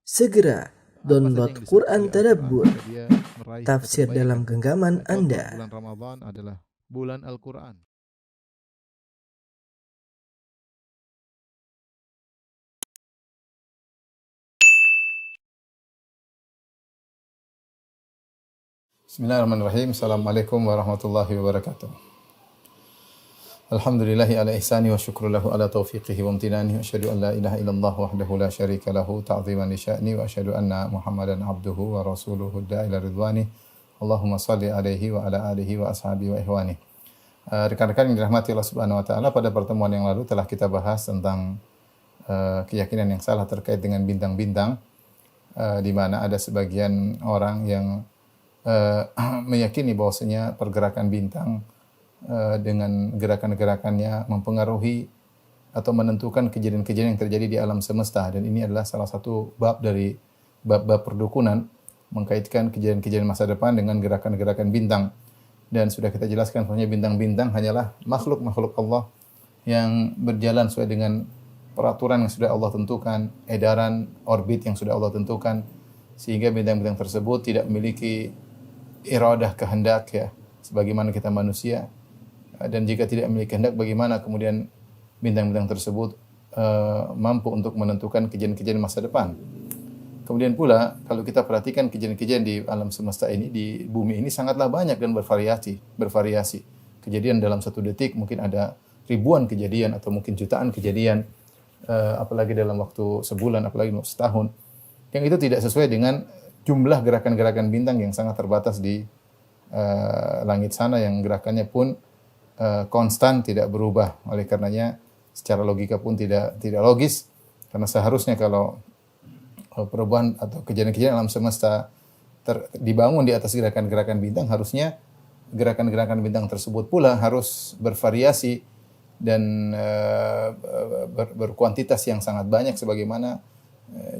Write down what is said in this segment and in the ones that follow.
Segera download yang disebut Quran oleh Tadabbur, Al-Quran, dia meraih tafsir dalam keterbaik. genggaman Contoh, Anda. bulan Ramadan adalah bulan Al-Quran. Bismillahirrahmanirrahim. Assalamualaikum warahmatullahi wabarakatuh. Alhamdulillahi ala ihsani wa syukru lahu ala taufiqihi wa amtinani. Wa asyhadu an la ilaha illallah wahdahu la syarika lahu ta'ziman li sya'ni. Wa asyhadu anna Muhammadan abduhu wa rasuluhu da'ila ridwani. Allahumma salli alaihi wa ala alihi wa ashabihi wa ihwani. Rekan-rekan yang dirahmati Allah Subhanahu wa taala, pada pertemuan yang lalu telah kita bahas tentang keyakinan yang salah terkait dengan bintang-bintang, di mana ada sebagian orang yang meyakini bahwasanya pergerakan bintang dengan gerakan-gerakannya mempengaruhi atau menentukan kejadian-kejadian yang terjadi di alam semesta, dan ini adalah salah satu bab dari bab-bab perdukunan, mengkaitkan kejadian-kejadian masa depan dengan gerakan-gerakan bintang. Dan sudah kita jelaskan bahwasanya bintang-bintang hanyalah makhluk-makhluk Allah yang berjalan sesuai dengan peraturan yang sudah Allah tentukan, edaran orbit yang sudah Allah tentukan, sehingga bintang-bintang tersebut tidak memiliki iradah, kehendak, ya, sebagaimana kita manusia. Dan jika tidak memiliki kehendak, bagaimana kemudian bintang-bintang tersebut mampu untuk menentukan kejadian-kejadian masa depan. Kemudian pula, kalau kita perhatikan kejadian-kejadian di alam semesta ini, di bumi ini sangatlah banyak dan bervariasi. Kejadian dalam satu detik mungkin ada ribuan kejadian atau mungkin jutaan kejadian, apalagi dalam waktu sebulan, apalagi setahun. Yang itu tidak sesuai dengan jumlah gerakan-gerakan bintang yang sangat terbatas di langit sana, yang gerakannya pun konstan, tidak berubah. Oleh karenanya secara logika pun tidak logis, karena seharusnya kalau perubahan atau kejadian-kejadian alam semesta dibangun di atas gerakan-gerakan bintang, harusnya gerakan-gerakan bintang tersebut pula harus bervariasi dan berkuantitas yang sangat banyak sebagaimana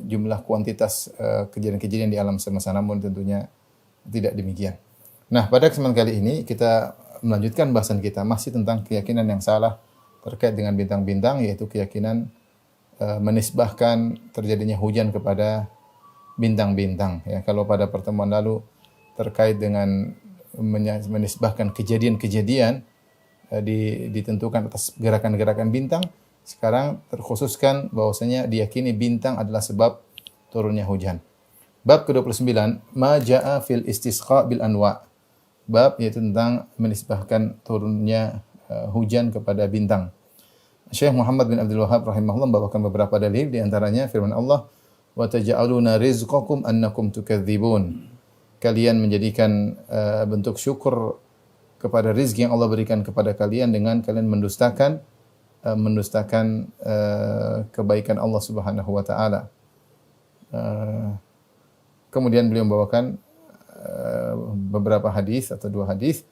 jumlah kuantitas kejadian-kejadian di alam semesta. Namun tentunya tidak demikian. Nah, pada kesempatan kali ini kita melanjutkan bahasan kita masih tentang keyakinan yang salah terkait dengan bintang-bintang, yaitu keyakinan menisbahkan terjadinya hujan kepada bintang-bintang. Ya, kalau pada pertemuan lalu terkait dengan menisbahkan kejadian-kejadian ditentukan atas gerakan-gerakan bintang, sekarang terkhususkan bahwasanya diyakini bintang adalah sebab turunnya hujan. Bab ke-29, ma jaa fil istisqa bil anwa. Bab yaitu tentang menisbahkan turunnya hujan kepada bintang. Syekh Muhammad bin Abdul Wahhab rahimahullah membawakan beberapa dalil, di antaranya firman Allah, wa taj'aluna rizqakum annakum tukadzibun. Kalian menjadikan bentuk syukur kepada rezeki yang Allah berikan kepada kalian dengan kalian mendustakan kebaikan Allah Subhanahu wa taala. Kemudian beliau membawakan beberapa hadis atau dua hadis.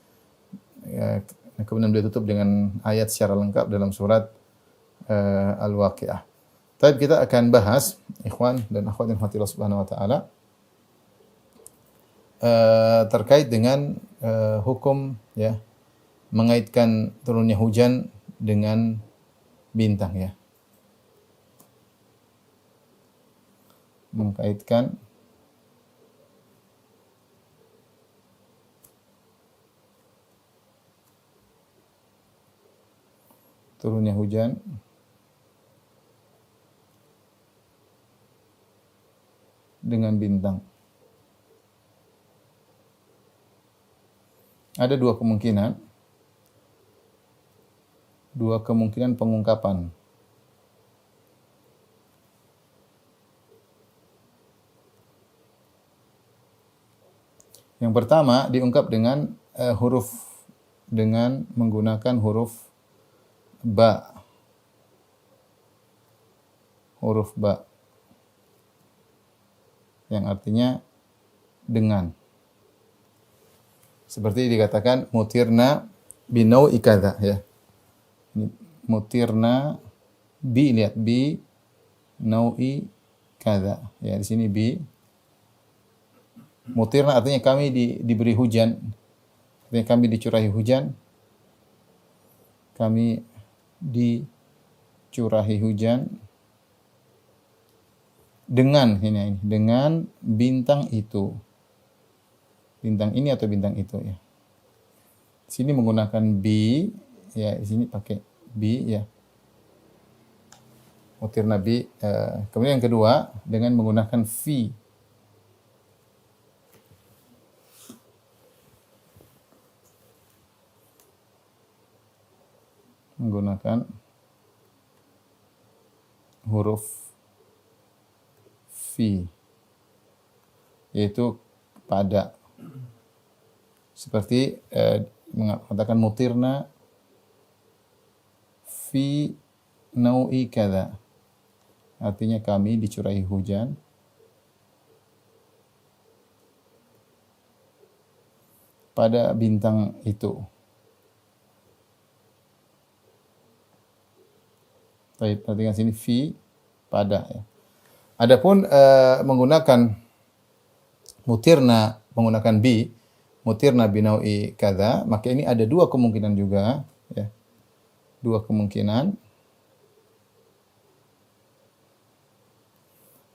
Kemudian beliau tutup dengan ayat secara lengkap dalam surat Al-Waqiah. Tapi kita akan bahas, ikhwan dan akhwat yang dirahmati Allah Subhanahu wa taala, terkait dengan hukum, ya, mengaitkan turunnya hujan dengan bintang, ya. Mengkaitkan turunnya hujan dengan bintang. Ada dua kemungkinan pengungkapan. Yang pertama diungkap dengan menggunakan huruf ba. Huruf ba yang artinya dengan. Seperti dikatakan mutirna binau'i kadza, ya. Mutirna bi, lihat bi, nau'i kadza. Ya, di sini bi. Mutirna artinya kami diberi hujan. Artinya kami dicurahi hujan. Kami dicurahi hujan dengan bintang itu. Bintang ini atau bintang itu ya. Di sini menggunakan bi ya, di sini pakai bi ya. Mutirna bi. Kemudian yang kedua dengan menggunakan fi. Menggunakan huruf fi, yaitu pada. Seperti mengatakan mutirna fi nau'i kada. Artinya kami dicurahi hujan pada bintang itu. Baik, perhatikan sini fi pada ya. Adapun menggunakan mutirna menggunakan bi, mutirna binau'i kadza, maka ini ada dua kemungkinan juga ya. Dua kemungkinan.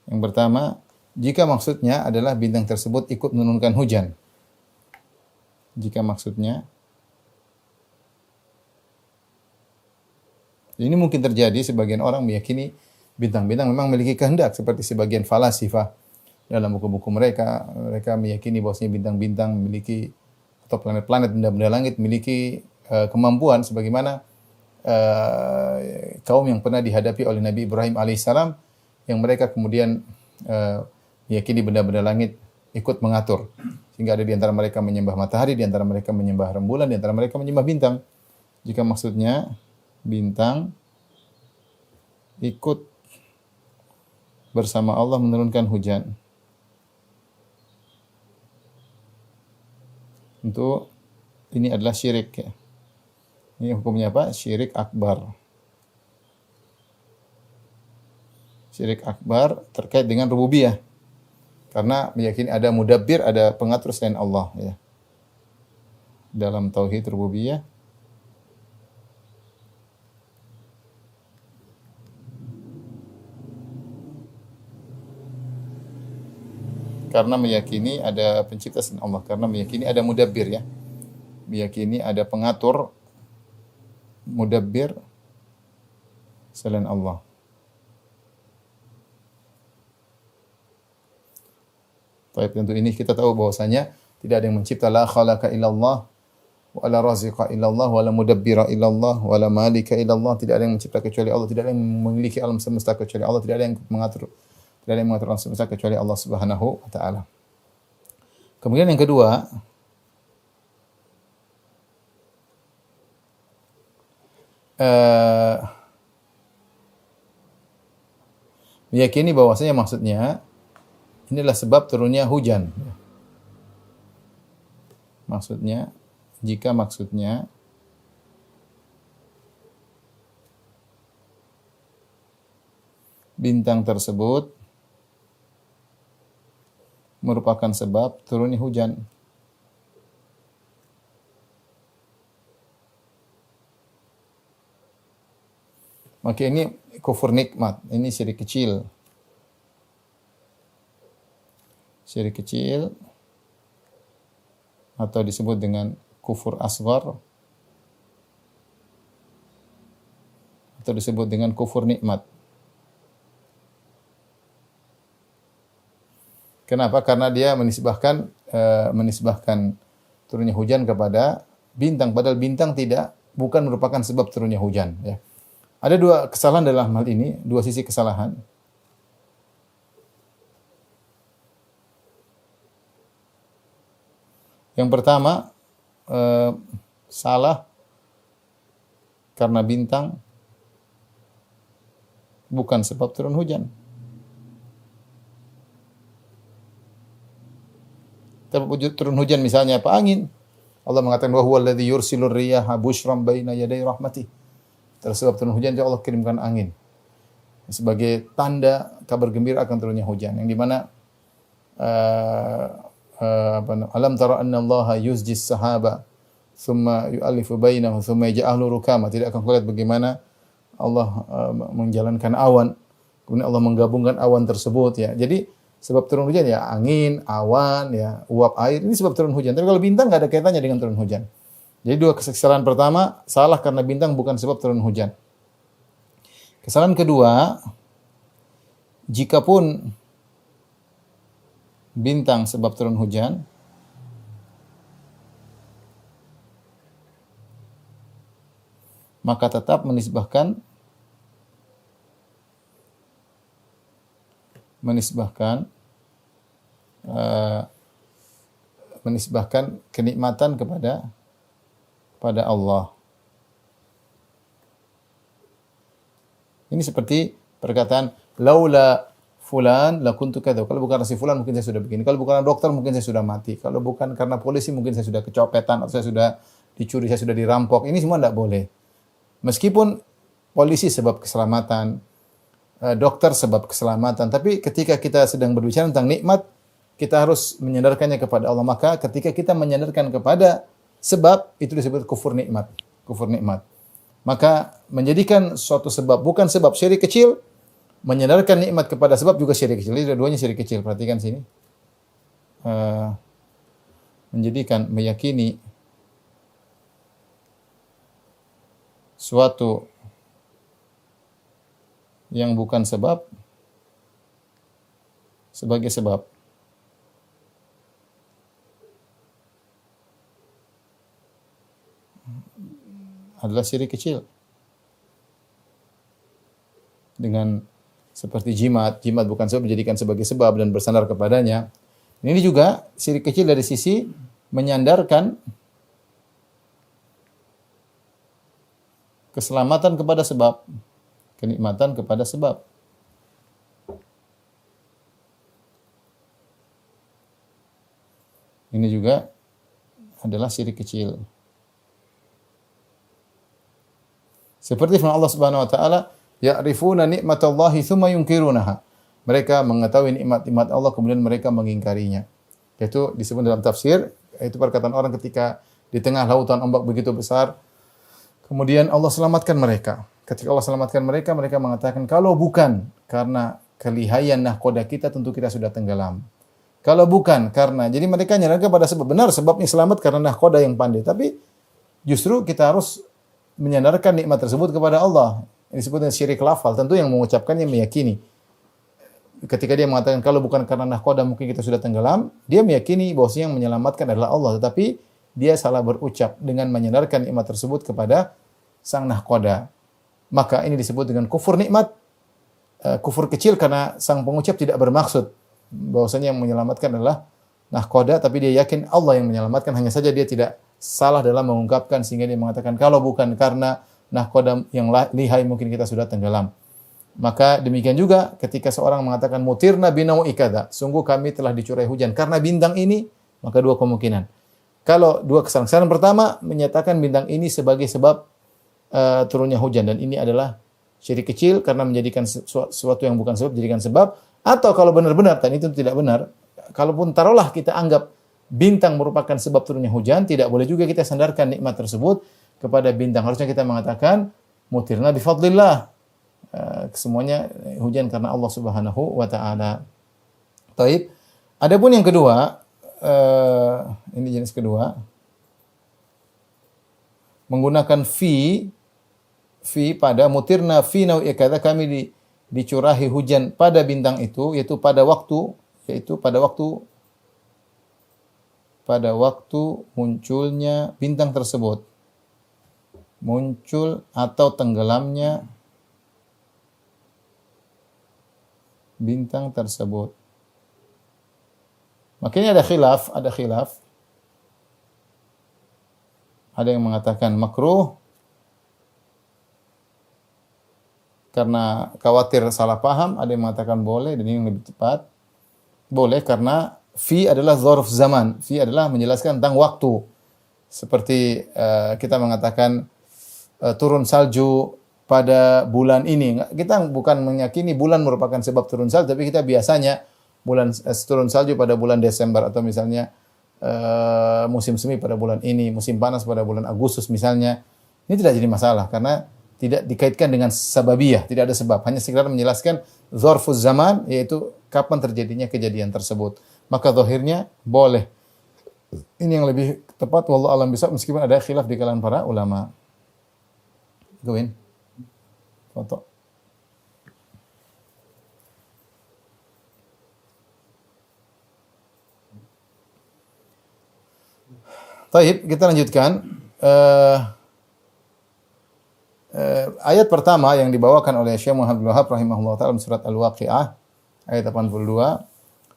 Yang pertama, jika maksudnya adalah bintang tersebut ikut menurunkan hujan. Jika maksudnya ini mungkin terjadi, sebagian orang meyakini bintang-bintang memang memiliki kehendak, seperti sebagian falasifah dalam buku-buku mereka. Mereka meyakini bahwasanya bintang-bintang memiliki, atau planet-planet, benda-benda langit memiliki kemampuan sebagaimana kaum yang pernah dihadapi oleh Nabi Ibrahim alaihissalam, yang mereka kemudian meyakini benda-benda langit ikut mengatur. Sehingga ada di antara mereka menyembah matahari, di antara mereka menyembah rembulan, di antara mereka menyembah bintang. Jika maksudnya bintang ikut bersama Allah menurunkan hujan. Tentu ini adalah syirik ya. Ini hukumnya apa? Syirik akbar. Syirik akbar terkait dengan rububiyah. Karena meyakini ada mudabbir, ada pengatur selain Allah ya. Dalam tauhid rububiyah karena meyakini ada pencipta selain Allah, karena meyakini ada mudabbir ya. Meyakini ada pengatur mudabbir selain Allah. Baik, tentu ini kita tahu bahwasanya tidak ada yang mencipta, la khalaqa illallah wa la raziqa illallah wa la mudabbira illallah wa la malika illallah. Tidak ada yang mencipta kecuali Allah, tidak ada yang memiliki alam semesta kecuali Allah, tidak ada yang mengatur alam semesta kecuali Allah Subhanahu wa taala. Kemudian yang kedua, meyakini bahwasanya maksudnya inilah sebab turunnya hujan. Maksudnya, jika maksudnya bintang tersebut merupakan sebab turunnya hujan. Maka ini kufur nikmat, ini syirik kecil. Syirik kecil atau disebut dengan kufur asghar atau disebut dengan kufur nikmat. Kenapa? Karena dia menisbahkan turunnya hujan kepada bintang, padahal bintang bukan merupakan sebab turunnya hujan ya. Ada dua kesalahan dalam hal ini, dua sisi kesalahan. Yang pertama, salah karena bintang bukan sebab turun hujan. Turun hujan misalnya apa? Angin. Allah mengatakan wa huwa alladzi yursilur riyaha busyran baina yaday rahmatih. Tersebab turun hujan, Allah kirimkan angin sebagai tanda kabar gembira akan turunnya hujan, yang di mana alam tara anna Allah yuzjis sahaba thumma yu'allifu bainahu thumma yaj'aluhu rukama. Tidak akan kulihat bagaimana Allah menjalankan awan, Kemudian Allah menggabungkan awan tersebut ya. Jadi sebab turun hujan ya angin, awan, ya uap air. Ini sebab turun hujan. Tapi kalau bintang nggak ada kaitannya dengan turun hujan. Jadi dua kesalahan pertama salah karena bintang bukan sebab turun hujan. Kesalahan kedua, jikapun bintang sebab turun hujan, maka tetap menisbahkan kenikmatan kepada Allah. Ini seperti perkataan laula fulan lakuntu kadza. Kalau bukan si fulan mungkin saya sudah begini. Kalau bukan dokter mungkin saya sudah mati. Kalau bukan karena polisi mungkin saya sudah kecopetan atau saya sudah dicuri, saya sudah dirampok. Ini semua tidak boleh. Meskipun polisi sebab keselamatan, dokter sebab keselamatan, tapi ketika kita sedang berbicara tentang nikmat, kita harus menyandarkannya kepada Allah. Maka ketika kita menyandarkan kepada sebab, itu disebut kufur nikmat. Kufur nikmat. Maka menjadikan suatu sebab bukan sebab syirik kecil, menyandarkan nikmat kepada sebab juga syirik kecil. Jadi dua-duanya syirik kecil. Perhatikan sini. Meyakini suatu yang bukan sebab sebagai sebab. Adalah syirik kecil. Dengan seperti jimat bukan sebab, menjadikan sebagai sebab dan bersandar kepadanya. Ini juga syirik kecil dari sisi menyandarkan keselamatan kepada sebab, kenikmatan kepada sebab. Ini juga adalah syirik kecil. Seperti firman Allah Subhanahu wa taala, ya'rifuna nikmatallahi tsumma yunkirunaha. Mereka mengetahui nikmat-nikmat Allah kemudian mereka mengingkarinya. Itu disebut dalam tafsir, itu perkataan orang ketika di tengah lautan ombak begitu besar, kemudian Allah selamatkan mereka. Ketika Allah selamatkan mereka, mereka mengatakan, kalau bukan karena kelihayan nahkoda kita, tentu kita sudah tenggelam. Kalau bukan karena, jadi mereka menyandarkan pada sebab. Benar, sebabnya selamat karena nahkoda yang pandai. Tapi justru kita harus menyandarkan nikmat tersebut kepada Allah. Ini disebut dengan syirik lafal. Tentu yang mengucapkannya meyakini. Ketika dia mengatakan kalau bukan karena nahkoda mungkin kita sudah tenggelam, dia meyakini bahwasanya yang menyelamatkan adalah Allah. Tetapi dia salah berucap dengan menyandarkan nikmat tersebut kepada sang nahkoda. Maka ini disebut dengan kufur nikmat. Kufur kecil karena sang pengucap tidak bermaksud bahwasanya yang menyelamatkan adalah nahkoda, tapi dia yakin Allah yang menyelamatkan. Hanya saja dia tidak salah dalam mengungkapkan sehingga dia mengatakan kalau bukan karena nahkoda yang lihai mungkin kita sudah tenggelam. Maka demikian juga ketika seorang mengatakan mutirna binau'i kadza, sungguh kami telah dicurai hujan karena bintang ini, maka dua kemungkinan. Kalau dua kesalahan pertama menyatakan bintang ini sebagai sebab turunnya hujan, dan ini adalah syirik kecil karena menjadikan sesuatu yang bukan sebab dijadikan sebab. Atau kalau benar-benar, dan itu tidak benar, kalaupun taruhlah kita anggap bintang merupakan sebab turunnya hujan, tidak boleh juga kita sandarkan nikmat tersebut kepada bintang. Harusnya kita mengatakan mutirna bifadlillah. Semuanya hujan karena Allah Subhanahu wa taala. Taib. Adapun yang kedua, ini jenis kedua, menggunakan fi pada mutirna fi nau'i kadza, kami dicurahi hujan pada bintang itu, yaitu pada waktu munculnya bintang tersebut, muncul atau tenggelamnya bintang tersebut. Makanya ada khilaf. Ada yang mengatakan makruh karena khawatir salah paham, ada yang mengatakan boleh, dan ini yang lebih tepat. Boleh karena fi adalah dzarf zaman. Fi adalah menjelaskan tentang waktu. Seperti kita mengatakan turun salju pada bulan ini. Kita bukan meyakini bulan merupakan sebab turun salju, tapi kita biasanya turun salju pada bulan Desember, atau misalnya musim semi pada bulan ini, musim panas pada bulan Agustus misalnya. Ini tidak jadi masalah karena tidak dikaitkan dengan sababiyah, tidak ada sebab, hanya sekedar menjelaskan dzarfuz zaman, yaitu kapan terjadinya kejadian tersebut. Maka zahirnya boleh. Ini yang lebih tepat, wallahu alam bisawab, meskipun ada khilaf di kalangan para ulama. Gowin. Foto. Baik, kita lanjutkan. Ayat pertama yang dibawakan oleh Syekh Muhammad bin Wahab rahimahullah taala surat Al-Waqiah ayat 82.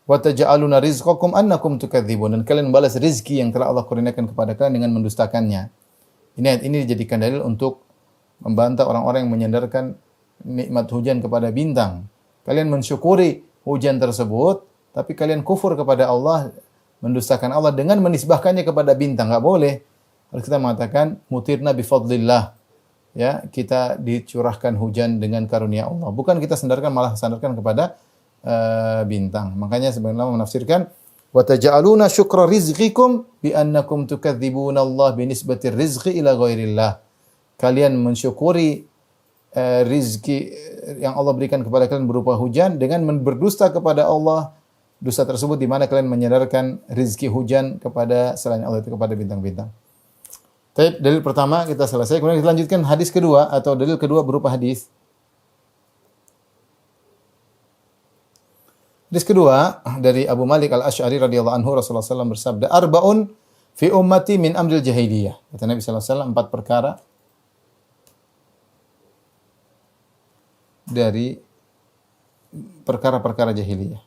Wa taj'aluna rizqakum annakum tukadzibun, dan kalian membalas rezeki yang telah Allah kurniakan kepada kalian dengan mendustakannya. Ini ayat ini dijadikan dalil untuk membantah orang-orang yang menyandarkan nikmat hujan kepada bintang. Kalian mensyukuri hujan tersebut, tapi kalian kufur kepada Allah, mendustakan Allah dengan menisbahkannya kepada bintang. Enggak boleh. Harus kita mengatakan mutirna bi fadlillah. Ya, kita dicurahkan hujan dengan karunia Allah. Bukan kita sandarkan, malah sandarkan kepada bintang. Makanya sebagian ulama menafsirkan wa taj'aluna syukra rizqikum bi annakum tukadzibuna Allah bi nisbatir rizqi ila ghairillah. Kalian mensyukuri rizki yang Allah berikan kepada kalian berupa hujan dengan berdusta kepada Allah. Dusta tersebut di mana kalian menyandarkan rizki hujan kepada selain Allah, itu kepada bintang-bintang. Baik, dalil pertama kita selesai. Kemudian kita lanjutkan hadis kedua atau dalil kedua berupa hadis. Hadis kedua dari Abu Malik Al-Asy'ari radhiyallahu anhu, Rasulullah SAW bersabda, "Arba'un fi ummati min amril jahiliyah." Kata Nabi sallallahu alaihi wasallam, 4 perkara dari perkara-perkara jahiliyah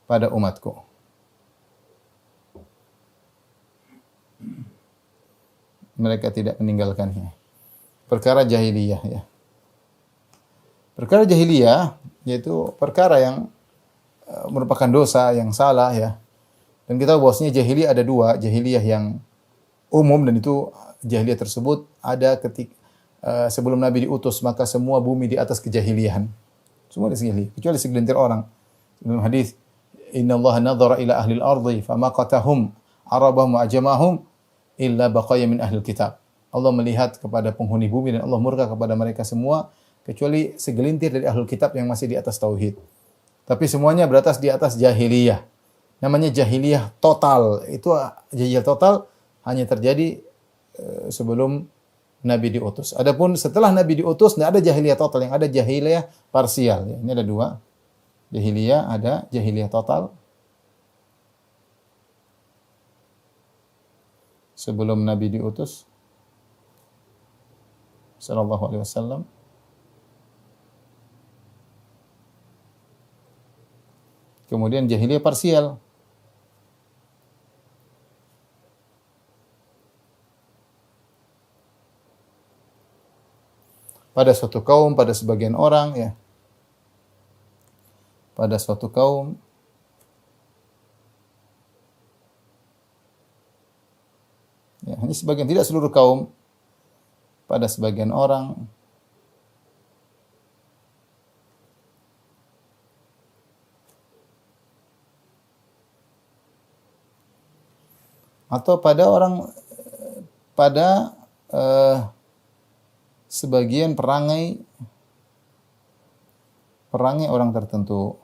pada umatku. Mereka tidak meninggalkannya. Perkara jahiliyah, ya. Perkara jahiliyah yaitu perkara yang merupakan dosa yang salah, ya. Dan kita tahu bahwasanya jahiliyah ada 2, jahiliyah yang umum, dan itu jahiliyah tersebut ada ketika sebelum Nabi diutus, maka semua bumi di atas kejahiliahan. Semua di jahiliyah, kecuali segelintir orang. Dalam hadis, "Innallaha nadhara ila ahlil ardi famaqatahum arabahum wa ajamahum illa baqaya min ahlil kitab." Allah melihat kepada penghuni bumi dan Allah murka kepada mereka semua kecuali segelintir dari ahlul kitab yang masih di atas tauhid. Tapi semuanya beratas di atas jahiliyah. Namanya jahiliyah total. Itu jahiliyah total hanya terjadi sebelum Nabi diutus. Adapun setelah Nabi diutus tidak ada jahiliyah total, yang ada jahiliyah parsial. Ini ada 2. Jahiliyah, ada jahiliyah total sebelum Nabi diutus sallallahu alaihi wasallam. Kemudian jahiliyah parsial. Pada suatu kaum, pada sebagian orang, ya. Pada suatu kaum ya, hanya sebagian, tidak seluruh kaum. Pada sebagian orang. Atau pada orang, pada sebagian perangai orang tertentu.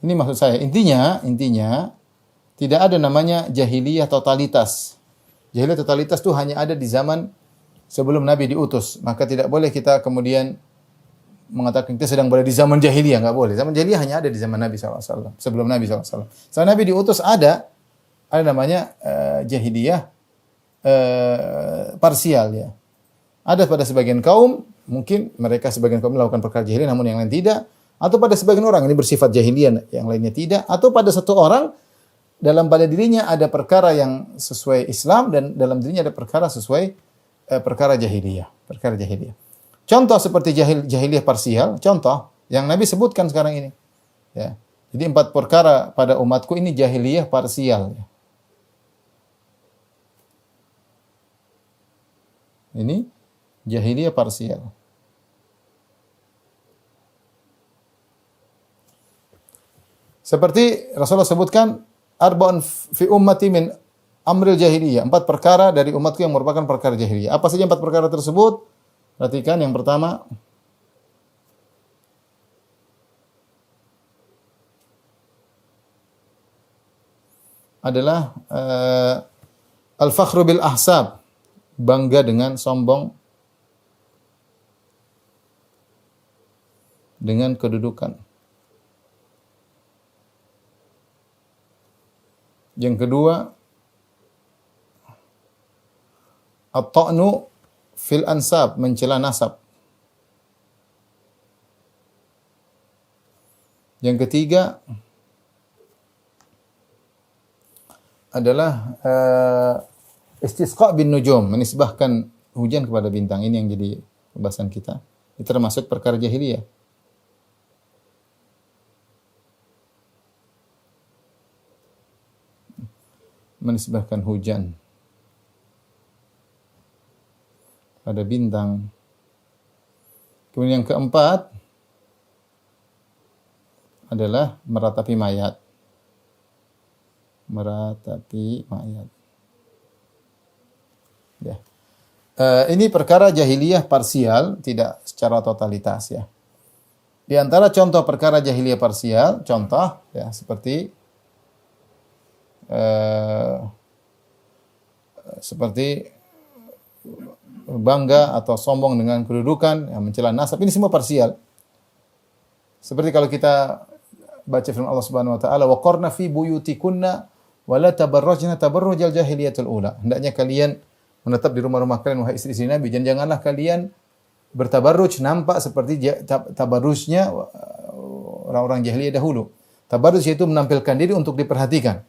Ini maksud saya. Intinya tidak ada namanya jahiliyah totalitas. Jahiliyah totalitas itu hanya ada di zaman sebelum Nabi diutus. Maka tidak boleh kita kemudian mengatakan kita sedang berada di zaman jahiliyah, enggak boleh. Zaman jahiliyah hanya ada di zaman Nabi SAW, sebelum Nabi SAW. Setelah Nabi diutus ada namanya jahiliyah parsial, ya. Ada pada sebagian kaum, mungkin mereka sebagian kaum melakukan perkara jahiliyah namun yang lain tidak, atau pada sebagian orang ini bersifat jahiliyah yang lainnya tidak, atau pada satu orang dalam pada dirinya ada perkara yang sesuai Islam dan dalam dirinya ada perkara sesuai perkara jahiliyah, Contoh seperti jahiliyah parsial, contoh yang Nabi sebutkan sekarang ini. Ya. Jadi 4 perkara pada umatku ini jahiliyah parsial. Ya. Ini jahiliyah parsial. Seperti Rasulullah sebutkan arba'un fi ummati min amril jahiliyah. 4 perkara dari umatku yang merupakan perkara jahiliyah. Apa saja 4 perkara tersebut? Perhatikan yang pertama adalah al-fakhru bil ahsab, bangga dengan sombong dengan kedudukan. Yang kedua, at-ta'nu fil ansab, mencela nasab. Yang ketiga adalah istisqa bin nujum, menisbahkan hujan kepada bintang. Ini yang jadi pembahasan kita. Itu termasuk perkara jahiliyah. Menisbahkan hujan pada bintang. Kemudian yang keempat adalah meratapi mayat. Meratapi mayat. Ya. Ini perkara jahiliyah parsial, tidak secara totalitas ya. Di antara contoh perkara jahiliyah parsial, contoh ya seperti bangga atau sombong dengan kedudukan, yang mencela nasab, ini semua parsial. Seperti kalau kita baca firman Allah Subhanahu wa taala, "Wa qarna fi buyutikunna wa la tabarrajna tabarrujal jahiliyatul ula." Hendaknya kalian menetap di rumah-rumah kalian, wahai istri-istri Nabi, dan janganlah kalian bertabarruj, nampak seperti tabarrujnya orang-orang jahiliyah dahulu. Tabarruj itu menampilkan diri untuk diperhatikan.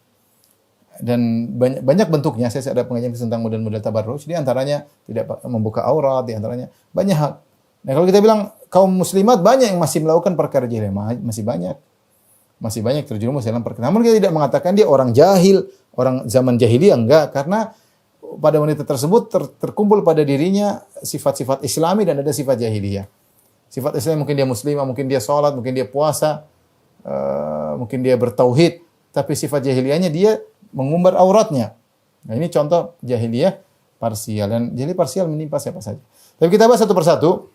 Dan banyak bentuknya. Saya ada pengajian tentang model-model tabarruj. Di antaranya tidak membuka aurat, di antaranya banyak hal. Nah, kalau kita bilang kaum muslimat banyak yang masih melakukan perkara jahiliyah, masih banyak. Masih banyak terjerumus dalam perkara. Namun kita tidak mengatakan dia orang jahil, orang zaman jahiliyah, enggak, karena pada wanita tersebut terkumpul pada dirinya sifat-sifat Islami dan ada sifat jahiliyah. Sifat Islam mungkin dia muslimah, mungkin dia sholat, mungkin dia puasa, mungkin dia bertauhid, tapi sifat jahiliyahnya dia mengumbar auratnya. Nah, ini contoh jahiliyah parsial, dan jahiliyah parsial menimpa siapa saja. Tapi kita bahas satu persatu.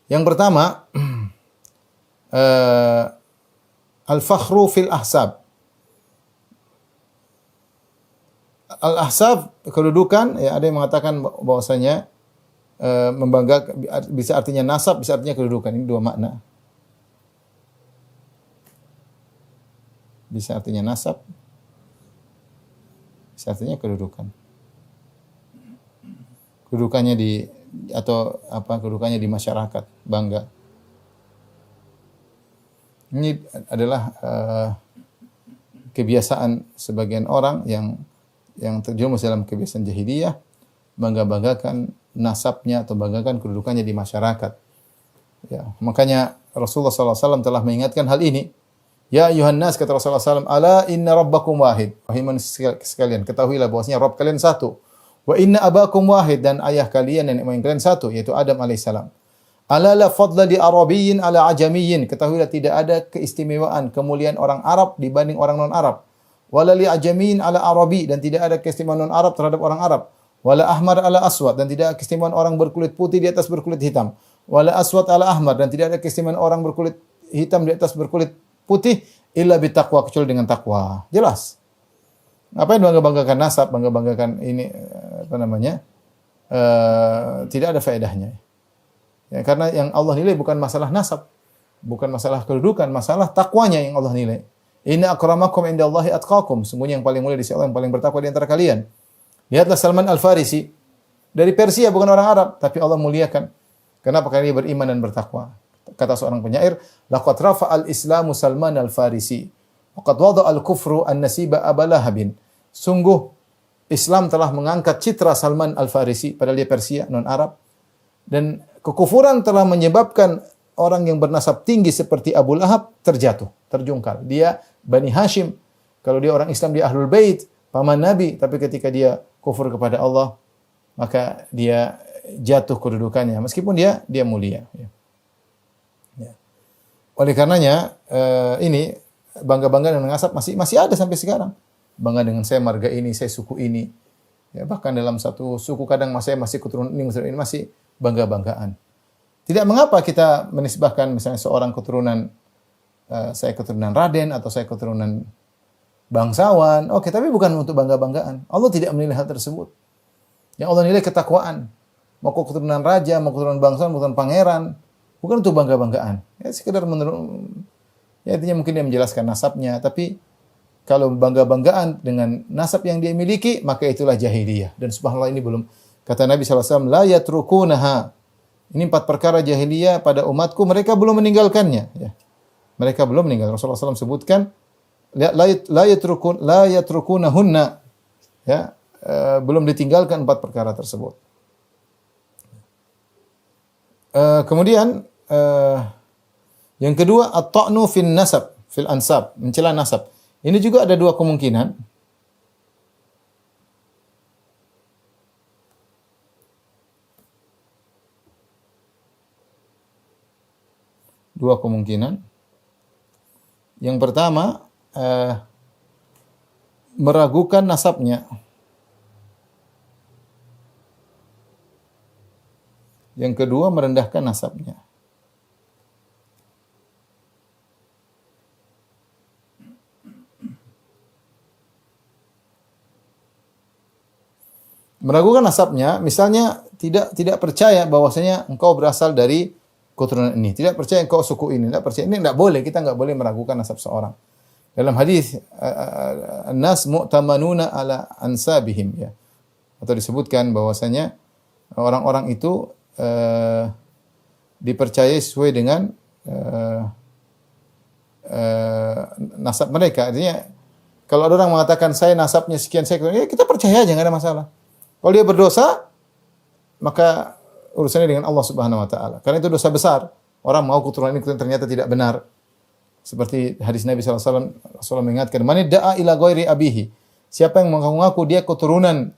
Yang pertama, al-fakhru fil ahsab. Al-ahsab, kedudukan, ya ada yang mengatakan bahwasanya membanggakan, bisa artinya nasab, bisa artinya kedudukan. Ini dua makna. Bisa artinya nasab, bisa artinya kedudukan. Kedudukannya kedudukannya di masyarakat, bangga. Ini adalah kebiasaan sebagian orang yang terjerumus dalam kebiasaan jahiliyah, bangga-banggakan nasabnya atau banggakan kedudukannya di masyarakat. Ya, makanya Rasulullah SAW telah mengingatkan hal ini. Ya ayuhan nas, kata Rasulullah SAW, ala inna rabbakum wahid. Wahai manusia sekalian, ketahuilah bahwasanya Rabb kalian satu. Wa inna abakum wahid, dan ayah kalian, nenek moyang kalian satu, yaitu Adam alaihissalam. Ala la fadla di Arabiyyin ala ajamiyyin. Ketahuilah tidak ada keistimewaan, kemuliaan orang Arab dibanding orang non-Arab. Wala li ajamiyyin ala Arabi, dan tidak ada keistimewaan non-Arab terhadap orang Arab. Wala ahmar ala aswad, dan tidak ada keistimewaan orang berkulit putih di atas berkulit hitam. Wala aswad ala ahmar, dan tidak ada keistimewaan orang berkulit hitam di atas berkulit putih illa bitaqwa, kecuali dengan takwa. Jelas. Ngapain bangga-banggakan nasab, bangga-banggakan ini tidak ada faedahnya. Ya, karena yang Allah nilai bukan masalah nasab, bukan masalah kedudukan, masalah takwanya yang Allah nilai. Inna akramakum indallahi atqakum. Sungguhnya yang paling mulia di sisi Allah yang paling bertakwa di antara kalian. Lihatlah Salman Al-Farisi, dari Persia, bukan orang Arab, tapi Allah muliakan. Kenapa? Karena dia beriman dan bertakwa. Kata seorang penyair, laqad rafa'al Islamu Salman Al-Farisi, waqad wada'a al-kufru an-nasiba Aba Lahabin. Sungguh Islam telah mengangkat citra Salman Al-Farisi, padahal dia Persia, non-Arab, dan kekufuran telah menyebabkan orang yang bernasab tinggi seperti Abu Lahab terjatuh, terjungkal. Dia Bani Hashim, kalau dia orang Islam, dia Ahlul Bait, paman Nabi, tapi ketika dia kufur kepada Allah, maka dia jatuh kedudukannya, meskipun dia mulia. Ya. Oleh karenanya ini bangga-bangga dengan nasab masih ada sampai sekarang. Bangga dengan saya marga ini, saya suku ini. Ya, bahkan dalam satu suku kadang saya masih keturunan ini masih bangga-banggaan. Tidak mengapa kita menisbahkan misalnya seorang keturunan saya keturunan Raden atau saya keturunan bangsawan. Oke, tapi bukan untuk bangga-banggaan. Allah tidak menilai hal tersebut. Yang Allah nilai ketakwaan. Mau keturunan raja, mau keturunan bangsawan, mau keturunan pangeran, bukan untuk bangga-banggaan. Ya sekedar menurut ya intinya mungkin dia menjelaskan nasabnya, tapi kalau bangga-banggaan dengan nasab yang dia miliki, maka itulah jahiliyah. Dan subhanallah ini belum, kata Nabi SAW, la yatrukunaha. Ini 4 perkara jahiliyah pada umatku, mereka belum meninggalkannya. Ya. Mereka belum meninggal. Rasulullah SAW sebutkan, la yatrukunahunna. Ya, belum ditinggalkan 4 perkara tersebut. Kemudian, yang kedua, at-ta'nu fil nasab, fil ansab, mencela nasab. Ini juga ada 2 kemungkinan. Dua kemungkinan. Yang pertama, meragukan nasabnya. Yang kedua, merendahkan nasabnya. Meragukan nasabnya, misalnya tidak percaya bahwasanya engkau berasal dari keturunan ini, tidak percaya engkau suku ini, tidak percaya ini, tidak boleh, kita enggak boleh meragukan nasab seorang. Dalam hadis an-nas mu'tamanuna ala ansabihim, ya. Atau disebutkan bahwasanya orang-orang itu dipercayai sesuai dengan nasab mereka. Artinya kalau ada orang mengatakan saya nasabnya sekian, ya kita percaya aja, enggak ada masalah. Kalau dia berdosa, maka urusannya dengan Allah Subhanahu wa taala. Karena itu dosa besar. Orang mau keturunan ini ternyata tidak benar. Seperti hadis Nabi SAW, Rasulullah mengingatkan, "Man da'a ila ghairi abihi." Siapa yang mengaku dia keturunan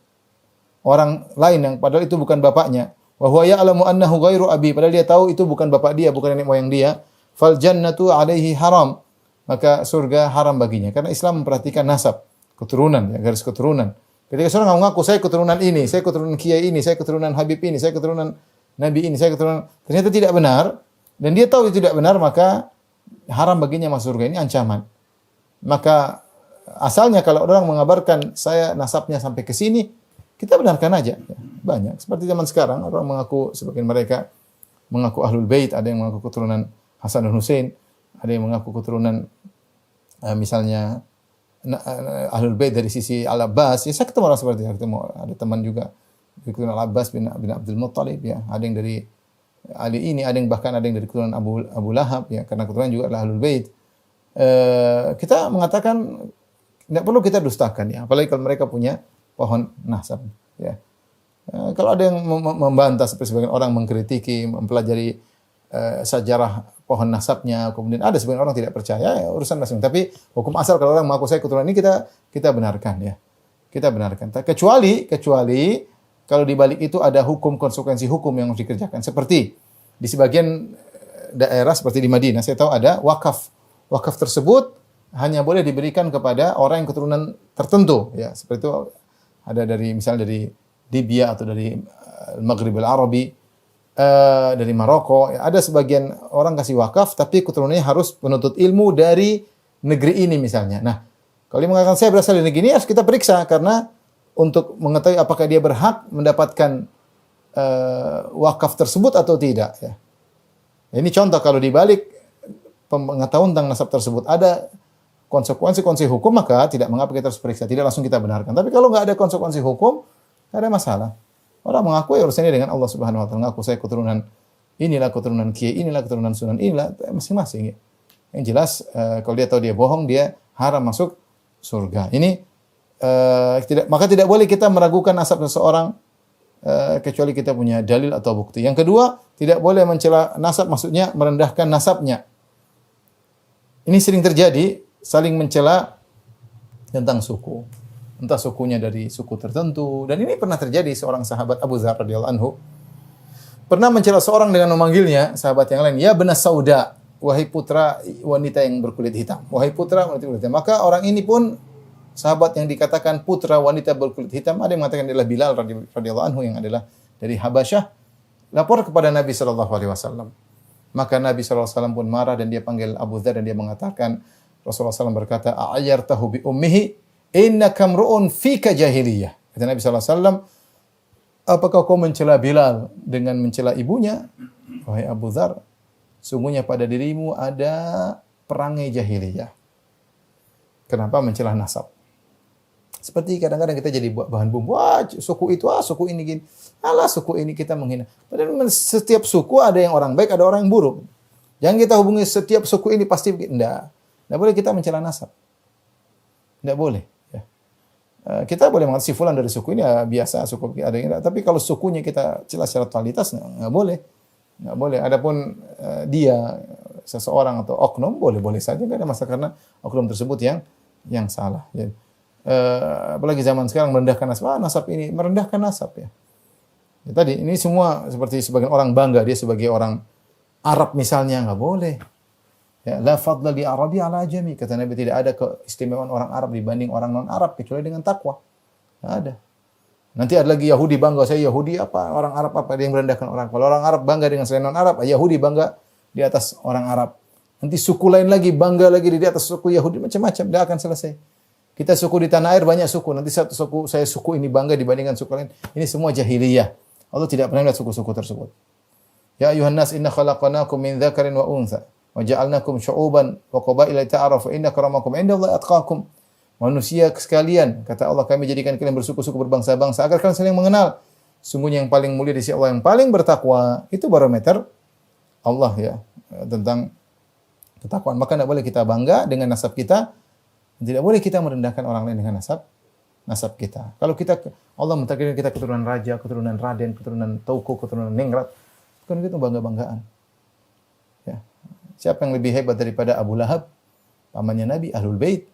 orang lain yang padahal itu bukan bapaknya, wa huwa ya'lamu annahu ghairu abi, padahal dia tahu itu bukan bapak dia, bukan nenek moyang dia, fal jannatu alaihi haram. Maka surga haram baginya. Karena Islam memperhatikan nasab, keturunan, ya, garis keturunan. Ketika seorang mengaku saya keturunan ini, saya keturunan kiai ini, saya keturunan habib ini, saya keturunan nabi ini, saya keturunan, ternyata tidak benar dan dia tahu itu tidak benar, maka haram baginya masuk surga. Ini ancaman. Maka asalnya kalau orang mengabarkan saya nasabnya sampai ke sini, kita benarkan aja. Banyak. Seperti zaman sekarang orang mengaku, sebagian mereka mengaku ahlul bait, ada yang mengaku keturunan Hasan dan Hussein, ada yang mengaku keturunan misalnya ahlul bait dari sisi Al-Abbas. Ya, saya ketemu orang seperti itu. Ada teman juga dari keturunan Al-Abbas bin Abdul Muttalib, ya. Ada yang dari Ali ini, ada yang bahkan ada yang dari keturunan Abu Lahab, ya, karena keturunan juga adalah ahlul bait. Kita mengatakan tidak perlu kita dustakan, ya, apalagi kalau mereka punya pohon nasab, ya. Kalau ada yang membantah seperti sebagian orang mengkritiki, mempelajari sejarah pohon nasabnya, kemudian ada sebagian orang tidak percaya, ya, urusan masing-masing. Tapi hukum asal kalau orang mengaku saya keturunan ini, kita benarkan, ya. Kita benarkan. Kecuali kalau di balik itu ada konsekuensi hukum yang harus dikerjakan. Seperti di sebagian daerah seperti di Madinah, saya tahu ada wakaf. Wakaf tersebut hanya boleh diberikan kepada orang yang keturunan tertentu, ya. Seperti itu ada misalnya dari Libya atau dari Maghrib al-Arabi, dari Maroko, ya. Ada sebagian orang kasih wakaf tapi keturunannya harus menuntut ilmu dari negeri ini misalnya. Nah, kalau dia mengatakan saya berasal dari negeri ini, harus kita periksa karena untuk mengetahui apakah dia berhak mendapatkan wakaf tersebut atau tidak, ya. Ini contoh kalau di balik pengetahuan tentang nasab tersebut ada konsekuensi hukum, maka tidak mengapa kita harus periksa, tidak langsung kita benarkan. Tapi kalau nggak ada konsekuensi hukum, nggak ada masalah. Orang mengaku ya urusannya dengan Allah Subhanahu wa taala. Mengaku saya keturunan inilah, keturunan kiai inilah, keturunan sunan inilah, masing-masing, ya. Yang jelas kalau dia tahu dia bohong, dia haram masuk surga. Ini maka tidak boleh kita meragukan nasab seseorang kecuali kita punya dalil atau bukti. Yang kedua, tidak boleh mencela nasab, maksudnya merendahkan nasabnya. Ini sering terjadi, saling mencela tentang suku. Entah sukunya dari suku tertentu. Dan ini pernah terjadi, seorang sahabat Abu Dzar radhiyallahu anhu pernah mencela seorang dengan memanggilnya, sahabat yang lain, ya benas sauda. wahai putra wanita yang berkulit hitam. Wahai putra wanita berkulit hitam. Maka orang ini pun sahabat yang dikatakan putra wanita berkulit hitam, ada yang mengatakan adalah Bilal radhiyallahu anhu yang adalah dari Habasyah, lapor kepada Nabi sallallahu alaihi wasallam. Maka Nabi sallallahu alaihi wasallam pun marah dan dia panggil Abu Dzar dan dia mengatakan, Rasulullah SAW berkata, "A'ayyartahu bi ummihi innaka mru'un fika jahiliyah." Kata Nabi sallallahu alaihi wasallam, apakah kau mencela Bilal dengan mencela ibunya? Wahai Abu Dzar, sungguhnya pada dirimu ada perangai jahiliyah. Kenapa mencela nasab? Seperti kadang-kadang kita jadi bahan bumbu, suku itu, suku ini gini. Alah, suku ini kita menghina. Padahal setiap suku ada yang orang baik, ada orang yang buruk. Jangan kita hubungi setiap suku ini pasti begitu. Tidak boleh kita mencela nasab. Tidak boleh. Ya. Kita boleh mengatakan si fulan dari suku ini biasa, suku ada yang tapi kalau sukunya kita celah secara totalitas, nggak boleh. Nggak boleh. Adapun dia, seseorang atau oknum, boleh-boleh saja. Nggak ada masalah karena oknum tersebut yang salah. Ya. Apalagi zaman sekarang merendahkan nasab, nasab ini merendahkan nasab ya. Ya. Tadi ini semua seperti sebagian orang bangga dia sebagai orang Arab misalnya, nggak boleh. Ya, la fadla li Arabi ala ajami, kata Nabi, tidak ada keistimewaan orang Arab dibanding orang non Arab kecuali dengan takwa. Nggak ada. Nanti ada lagi Yahudi bangga, saya Yahudi apa, orang Arab apa, dia yang merendahkan orang. Kalau orang Arab bangga dengan selain non Arab, Yahudi bangga di atas orang Arab. Nanti suku lain lagi bangga lagi di atas suku Yahudi, macam-macam, tidak akan selesai. Kita suku di tanah air banyak suku. Nanti satu suku, saya suku ini bangga dibandingkan suku lain. Ini semua jahiliyah. Allah tidak pernah lihat suku-suku tersebut. Ya ayuhan nas inna khalaqnakum min dzakarin wa untha wa ja'alnakum syu'uban wa qabaila ta'arafu inna akramakum indallahi atqakum. Manusia sekalian, kata Allah, kami jadikan kalian bersuku-suku berbangsa-bangsa agar kalian saling mengenal. Sungguhnya yang paling mulia di sisi Allah yang paling bertakwa. Itu barometer Allah ya tentang ketakwaan. Maka tidak boleh kita bangga dengan nasab kita. Tidak boleh kita merendahkan orang lain dengan nasab kita. Kalau Allah mentakdirkan kita keturunan raja, keturunan raden, keturunan tauku, keturunan ningrat, bukan itu bangga-banggaan. Ya. Siapa yang lebih hebat daripada Abu Lahab, pamannya Nabi, Ahlul Bait,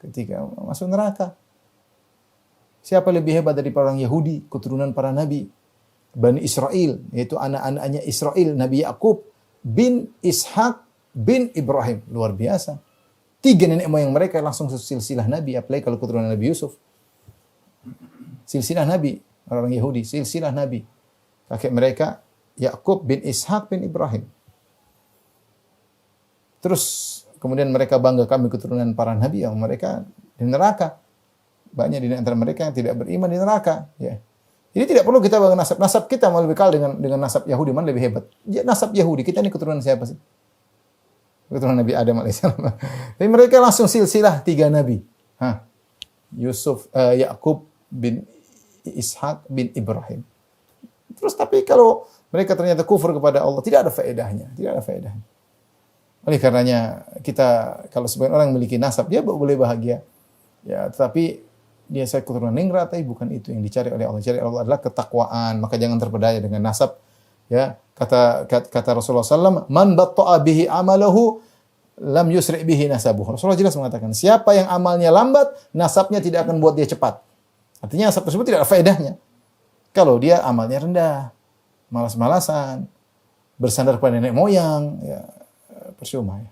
ketika masuk neraka? Siapa lebih hebat daripada orang Yahudi, keturunan para nabi, Bani Israel, yaitu anak-anaknya Israel, Nabi Yakub bin Ishak bin Ibrahim, luar biasa. 3 nenek moyang mereka langsung silsilah Nabi, apalagi kalau keturunan Nabi Yusuf. Silsilah Nabi, orang Yahudi, silsilah Nabi. Kakek mereka Yakub bin Ishak bin Ibrahim. Terus kemudian mereka bangga kami keturunan para nabi, yang mereka di neraka. Banyak di antara mereka yang tidak beriman di neraka, ya. Jadi tidak perlu kita bangga nasab. Nasab kita mau lebih kal dengan nasab Yahudi, mana lebih hebat? Ya, nasab Yahudi, kita ini keturunan siapa sih? Keturunan Nabi Adam alaihissalam. Tapi mereka langsung silsilah 3 nabi. Yusuf, Yakub bin Ishak bin Ibrahim. Terus tapi kalau mereka ternyata kufur kepada Allah, tidak ada faedahnya, tidak ada faedahnya. Oleh karenanya kita, kalau sebagian orang memiliki nasab, dia boleh bahagia. Ya, tetapi dia saya keturunan ningrat, tapi bukan itu yang dicari oleh Allah. Dicari oleh Allah adalah ketakwaan. Maka jangan terpedaya dengan nasab. Ya, kata Rasulullah SAW, man batta'a bihi amalahu lam yusri' bihi nasabuh. Rasulullah jelas mengatakan, siapa yang amalnya lambat, nasabnya tidak akan buat dia cepat. Artinya nasab tersebut tidak ada faedahnya. Kalau dia amalnya rendah, malas-malasan, bersandar pada nenek moyang, ya percuma ya.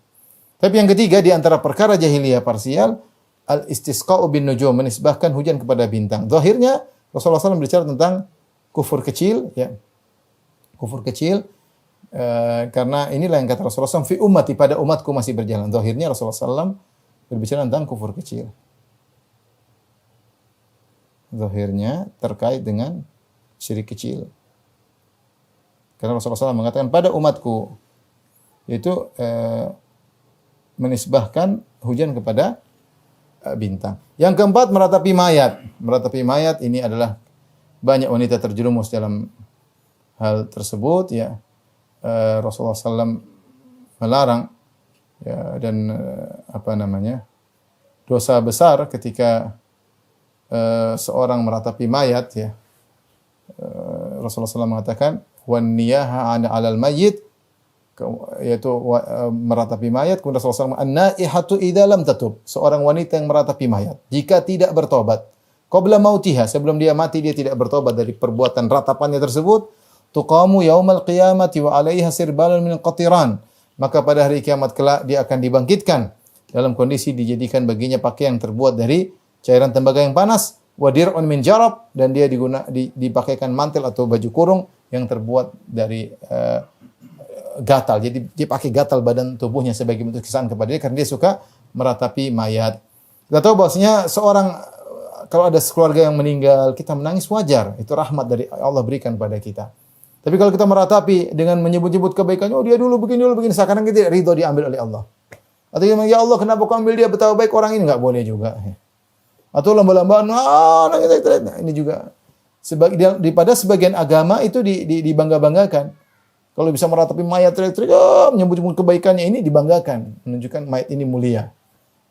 Tapi yang ketiga di antara perkara jahiliyah parsial, al-istisqa'u bin nujum, menisbahkan hujan kepada bintang. Zahirnya Rasulullah SAW berbicara tentang kufur kecil, ya. Kufur kecil, karena inilah yang kata Rasulullah SAW, fi ummati, pada umatku masih berjalan. Zahirnya Rasulullah SAW berbicara tentang kufur kecil. Zahirnya terkait dengan syirik kecil. Karena Rasulullah SAW mengatakan pada umatku, yaitu menisbahkan hujan kepada bintang. Yang keempat, meratapi mayat. Meratapi mayat ini adalah banyak wanita terjerumus dalam hal tersebut, ya. Rasulullah SAW melarang, ya, dan dosa besar ketika seorang meratapi mayat, ya. Rasulullah SAW mengatakan wan niyaha 'alal mayyit, yaitu meratapi mayat. Kemudian Rasulullah SAW, an-naihatu idza lam tatub, seorang wanita yang meratapi mayat jika tidak bertobat qabla mautiha, sebelum dia mati dia tidak bertobat dari perbuatan ratapannya tersebut, tuqamu yaumal qiyamati wa 'alaiha sirbalun min qatiran, maka pada hari kiamat kelak dia akan dibangkitkan dalam kondisi dijadikan baginya pakaian yang terbuat dari cairan tembaga yang panas, wa dir'un min jarab, dan dia dipakaikan mantel atau baju kurung yang terbuat dari gatal. Jadi dia pakai gatal badan tubuhnya sebagai bentuk kesan kepada dia karena dia suka meratapi mayat. Kita tahu bahwasanya seorang kalau ada keluarga yang meninggal, kita menangis wajar. Itu rahmat dari Allah berikan pada kita. Tapi kalau kita meratapi dengan menyebut-nyebut kebaikannya, oh dia dulu begini, seakan-akan kita tidak ridho diambil oleh Allah. Atau dia bilang, ya Allah kenapa kau ambil dia, betapa baik orang ini, enggak boleh juga. Atau lomba-lombaan, nah, ini juga. Daripada sebagian agama itu dibangga-banggakan. Kalau bisa meratapi mayat teriak-teriak, menyebut-nyebut kebaikannya, ini dibanggakan. Menunjukkan mayat ini mulia.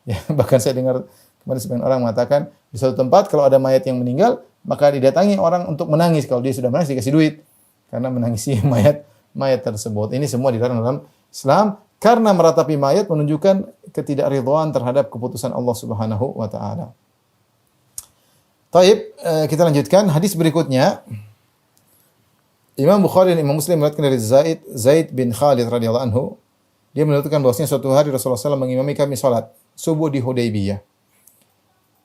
Ya, bahkan saya dengar kemarin sebagian orang mengatakan, di suatu tempat kalau ada mayat yang meninggal, maka didatangi orang untuk menangis. Kalau dia sudah menangis, dikasih duit. Karena menangisi mayat tersebut. Ini semua dilarang dalam Islam. Karena meratapi mayat menunjukkan ketidakridhaan terhadap keputusan Allah Subhanahu wa taala. Taib, kita lanjutkan hadis berikutnya. Imam Bukhari dan Imam Muslim meriwayatkan dari Zaid bin Khalid radhiyallahu anhu. Dia menuturkan bahwasanya suatu hari Rasulullah SAW mengimami kami salat subuh di Hudaybiyah.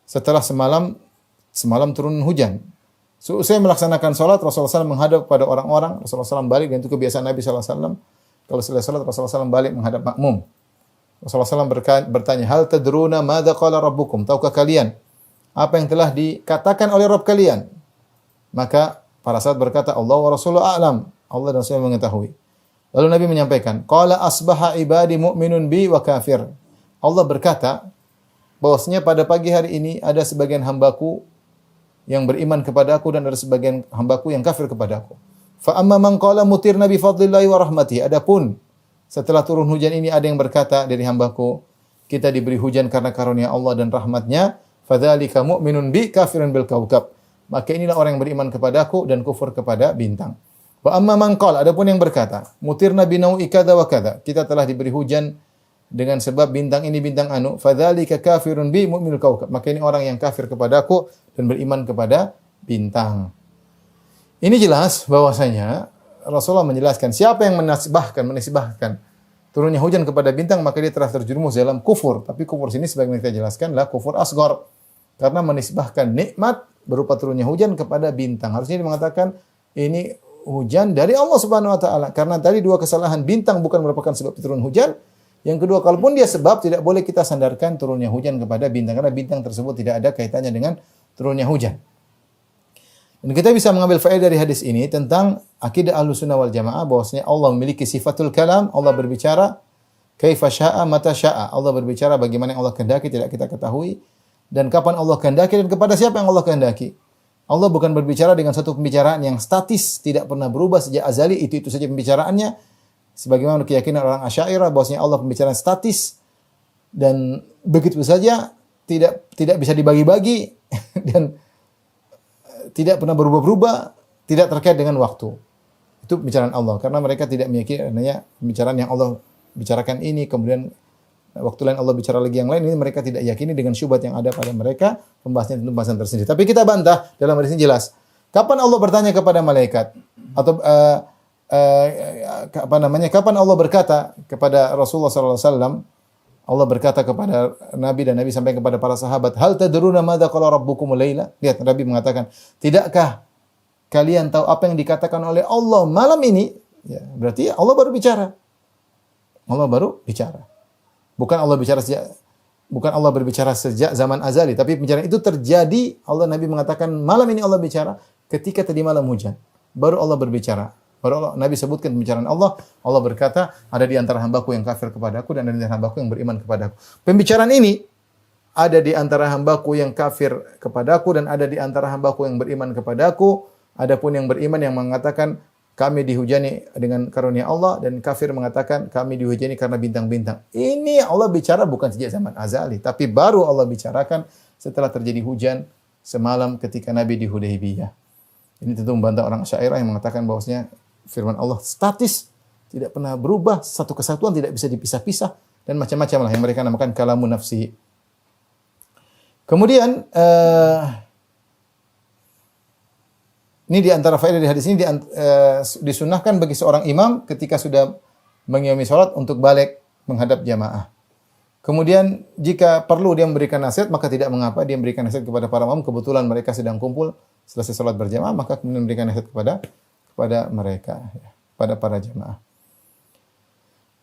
Setelah semalam turun hujan. Saya melaksanakan salat, Rasulullah SAW menghadap kepada orang-orang. Rasulullah SAW balik, dan itu kebiasaan Nabi SAW. Kalau selesai salat, Rasulullah SAW balik menghadap makmum. Rasulullah SAW bertanya, hal tadruna madza qala rabbukum? Tahukah kalian apa yang telah dikatakan oleh Rabb kalian? Maka para sahabat berkata, Allah wa Rasuluhu a'lam. Allah dan Rasulnya mengetahui. Lalu Nabi menyampaikan, qala asbaha ibadi mu'minun bi wa kafir. Allah berkata, bahwasanya pada pagi hari ini ada sebagian hambaku yang beriman kepadaku dan ada sebagian hambaku yang kafir kepadaku. Fa amma man qala mutirna bi fadlillahi wa rahmatihi. Adapun setelah turun hujan ini ada yang berkata dari hambaku, kita diberi hujan karena karunia Allah dan rahmatnya. Fadzalika mu'minun bi kafirun bil kaukab. Maka inilah orang yang beriman kepadaku dan kufur kepada bintang. Wa amma man qala, adapun yang berkata, mutirna bi nau'i kadza wa kadza. Kita telah diberi hujan dengan sebab bintang ini bintang anu. Fadzalika kafirun bi mu'minul kaukab. Maka ini orang yang kafir kepadaku dan beriman kepada bintang. Ini jelas bahwasanya Rasulullah menjelaskan siapa yang menisbahkan turunnya hujan kepada bintang, maka dia telah terjerumus dalam kufur. Tapi kufur sini sebagaimana kita jelaskan adalah kufur asghar. Karena menisbahkan nikmat berupa turunnya hujan kepada bintang. Harusnya dia mengatakan ini hujan dari Allah Subhanahu wa taala. Karena tadi dua kesalahan, bintang bukan merupakan sebab turun hujan. Yang kedua, kalaupun dia sebab, tidak boleh kita sandarkan turunnya hujan kepada bintang. Karena bintang tersebut tidak ada kaitannya dengan turunnya hujan. Dan kita bisa mengambil faedah dari hadis ini tentang akidah Ahlussunnah wal Jamaah bahwasanya Allah memiliki sifatul kalam, Allah berbicara kaifa syaa mata syaa. Allah berbicara bagaimana yang Allah kehendaki tidak kita ketahui dan kapan Allah kehendaki dan kepada siapa yang Allah kehendaki. Allah bukan berbicara dengan satu pembicaraan yang statis, tidak pernah berubah sejak azali, itu saja pembicaraannya. Sebagaimana keyakinan orang Asy'ariyah bahwasanya Allah pembicaraan statis dan begitu saja tidak bisa dibagi-bagi dan tidak pernah berubah-ubah, tidak terkait dengan waktu. Itu pembicaraan Allah. Karena mereka tidak meyakini adanya pembicaraan yang Allah bicarakan ini, kemudian waktu lain Allah bicara lagi yang lain. Ini mereka tidak yakini dengan syubhat yang ada pada mereka. Pembahasannya tentu pembahasan tersendiri. Tapi kita bantah dalam hadis ini jelas. Kapan Allah bertanya kepada malaikat? Atau kapan Allah berkata kepada Rasulullah SAW? Allah berkata kepada Nabi dan Nabi sampaikan kepada para sahabat, hal tadruna madza qala rabbukum laila? Lihat, Nabi mengatakan, tidakkah kalian tahu apa yang dikatakan oleh Allah malam ini? Ya, berarti Allah baru bicara. Allah baru bicara. Bukan Allah berbicara sejak zaman azali, tapi pembicaraan itu terjadi. Nabi mengatakan malam ini Allah bicara ketika tadi malam hujan. Baru Allah berbicara. Nabi sebutkan pembicaraan Allah. Allah berkata, ada di antara hambaku yang kafir kepadaku dan ada di antara hambaku yang beriman kepadaku. Pembicaraan ini ada di antara hambaku yang kafir kepadaku dan ada di antara hambaku yang beriman kepadaku. Adapun yang beriman yang mengatakan kami dihujani dengan karunia Allah dan kafir mengatakan kami dihujani karena bintang-bintang. Ini Allah bicara bukan sejak zaman azali, tapi baru Allah bicarakan setelah terjadi hujan semalam ketika Nabi di Hudaybiyah. Ini tentu membantah orang Asy'ariyah yang mengatakan bahwasanya firman Allah statis, tidak pernah berubah, satu kesatuan tidak bisa dipisah-pisah dan macam-macam lah yang mereka namakan kalamun nafsi. Kemudian ini di antara faedah di hadis ini disunnahkan bagi seorang imam ketika sudah mengiami salat untuk balik menghadap jamaah. Kemudian jika perlu dia memberikan nasihat, maka tidak mengapa dia memberikan nasihat kepada para makmum. Kebetulan mereka sedang kumpul selesai salat berjamaah, maka kemudian memberikan nasihat kepada mereka, ya, pada para jamaah.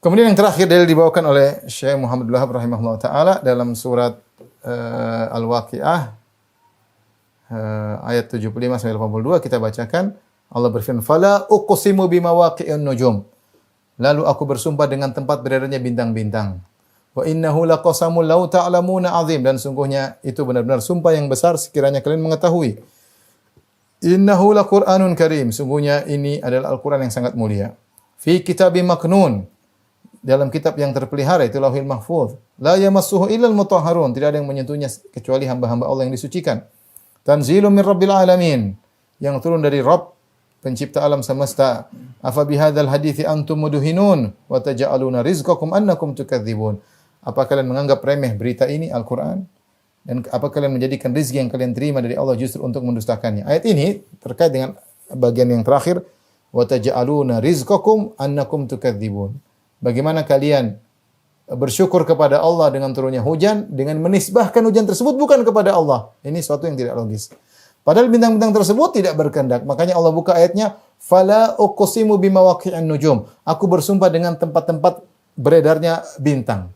Kemudian yang terakhir dalil dibawakan oleh Syekh Muhammad bin Wahab rahimahullah taala dalam surat Al-Waqiah ayat 75 sampai 82 kita bacakan. Allah berfirman, "Fala uqsimu bimawaqi'in nujum." Lalu aku bersumpah dengan tempat beredarnya bintang-bintang. Wa innahu laqasamul law ta'lamuna azim, dan sungguhnya itu benar-benar sumpah yang besar sekiranya kalian mengetahui. Innahu laqur'anun karim, sungguhnya ini adalah Al-Qur'an yang sangat mulia. Fi kitabim maknun, dalam kitab yang terpelihara, itu Lauhil Mahfuz. La yamassuhu illal mutahharun, tidak ada yang menyentuhnya kecuali hamba-hamba Allah yang disucikan. Tanzilun min rabbil alamin, yang turun dari Rabb pencipta alam semesta. Afa bihadzal hadithi antum mudhinun wa taj'aluna rizqakum annakum tukadzibun. Apa kalian menganggap remeh berita ini Al-Qur'an? Dan apa kalian menjadikan rezeki yang kalian terima dari Allah justru untuk mendustakannya? Ayat ini terkait dengan bagian yang terakhir, wa taj'aluna rizqakum annakum tukadzibun. Bagaimana kalian bersyukur kepada Allah dengan turunnya hujan dengan menisbahkan hujan tersebut bukan kepada Allah. Ini suatu yang tidak logis. Padahal bintang-bintang tersebut tidak berkehendak. Makanya Allah buka ayatnya, "Fala uqsimu bimawaqi'in nujum." Aku bersumpah dengan tempat-tempat beredarnya bintang.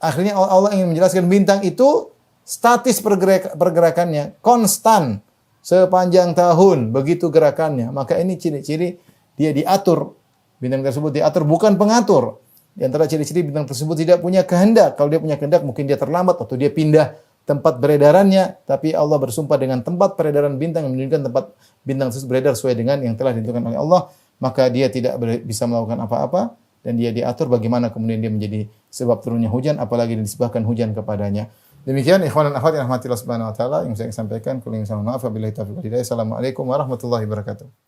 Akhirnya Allah ingin menjelaskan bintang itu statis pergerakannya, konstan sepanjang tahun begitu gerakannya. Maka ini ciri-ciri dia diatur. Bintang tersebut diatur, bukan pengatur. Di antara ciri-ciri bintang tersebut tidak punya kehendak. Kalau dia punya kehendak mungkin dia terlambat atau dia pindah tempat beredarannya, tapi Allah bersumpah dengan tempat peredaran bintang yang menunjukkan tempat bintang tersebut beredar sesuai dengan yang telah ditentukan oleh Allah, maka dia tidak bisa melakukan apa-apa dan dia diatur bagaimana kemudian dia menjadi sebab turunnya hujan, apalagi disebabkan hujan kepadanya. Demikian ikhwan dan akhwat yang rahmatillah subhanahu wa taala yang saya sampaikan. Kullu maaf wabillahi taufiq wal hidayah. Assalamualaikum warahmatullahi wabarakatuh.